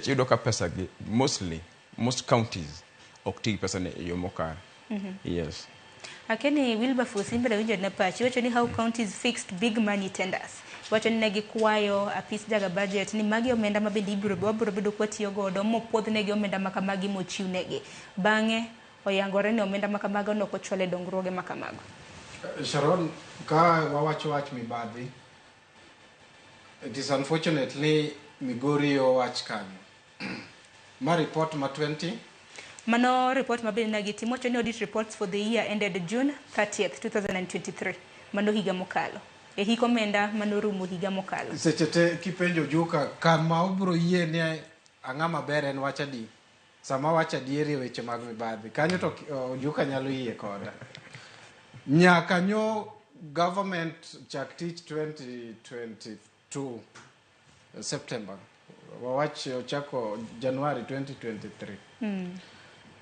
Yudo ka pesa gi most counties ok ti pesa ne yo mokar. Yes. Akeni Wilberforce imbele winjo na pachi wacho ni how counties fixed big money tenders. Wacho ni negi kwayo apis jaga budget ni magi omenda mabende ibiro bedo kwa tiyo godo mopuodh negi omenda makamagi mochiw negi. Bang'e oyangore ni omenda makamago no kochwale dongruoge makamago. Sharon, ka wawacho wach mibadhi, it is unfortunately Migori wach kanyo. Ma report ma 20? Mano report mabende nagitimo wacho ni audit reports for the year ended June 30th, 2023. Mano higa mokalo. E hiko omenda mano rumo higa mokalo. Sechete kipenjo Juka, kama ubro yie ni ang'ama ber en wacha di. Sama wacha dieri weche mag mibadhi. Kanyo to Juka nyalo yie koda. Nyaka nyo government chak tich 2022 September. Wawach ochako January 2023.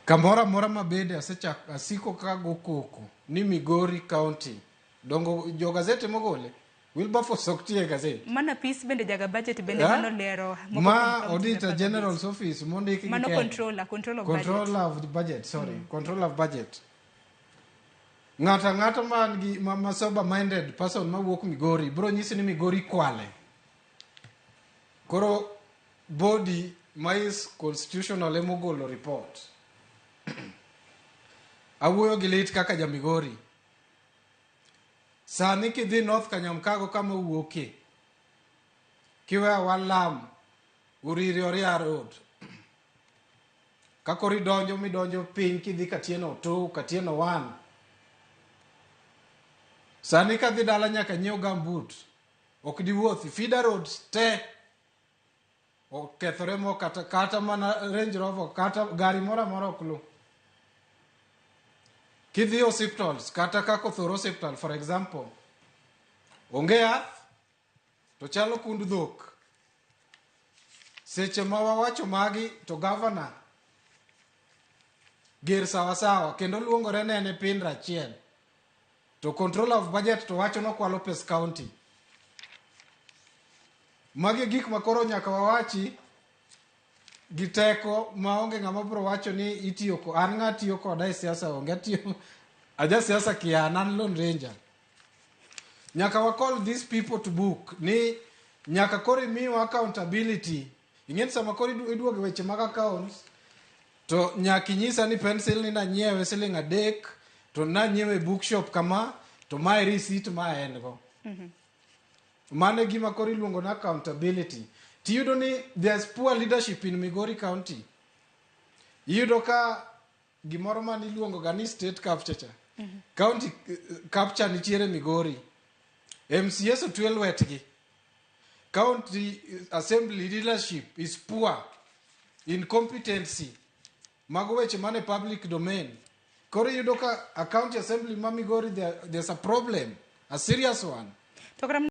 Kamora mora mabede asiko kago koko ni Migori County. Dongo jo gazete mogole Wilberforce Otieno gazete. Mana piece bende jaga budget bende mano lero. Ma Auditor General's Office mondiki mano control of budget. Control of the budget, sorry. Control of budget. Ngata man gi sober minded person mawuok Migori bro nyisi ni Migori kwale. Koro body mais constitutional emogolo report. Awuoyo gi lit kaka ja Migori. Sani kidhi North Kanyamkago kama wuoke. Kiwe Walam Uriri Oria Road. Kakori midonjo piny kidhi Katieno 2, Katieno 1. Sani kadhi dala nyaka nyiew gambut. Ok di wuothi. Feeder roads te. Okethore mo kata mana Range Rover kata gari mora oklu. Kidhi hospitals kata kako Thoro Hospital for example. Onge yath to chalo kund dhok. Seche ma wawacho magi to governor ger sawa kendo luongore nene pin rachiel. To control of budget to wacho no kwalo pes county. Magi gik makoro nyaka wawachi giteko maonge ng'ama bro wacho ni itiyo ko an ng'atiyo koda e siasa onge tiyo aja siasa kian an lone ranger. Nyaka wa call these people to book ni nyaka kori miwa accountability. Ing'en sama kori iduoge weche mag accounts to nyaki nyisa ni pencil ni na nyiewe siling 3 to na nyiewe bookshop kama to my receipt ma en go. Mane gima kori luongo na accountability. Tiyudo ni there's poor leadership in Migori County. Yudo ka gimoro mani luongo gani state capture cha. County capture nitiere Migori. MCS otwe lwetgi. County assembly leadership is poor. Incompetency. Mago weche mane public domain. Koro yudo ka a county assembly ma Migori there's a problem. A serious one.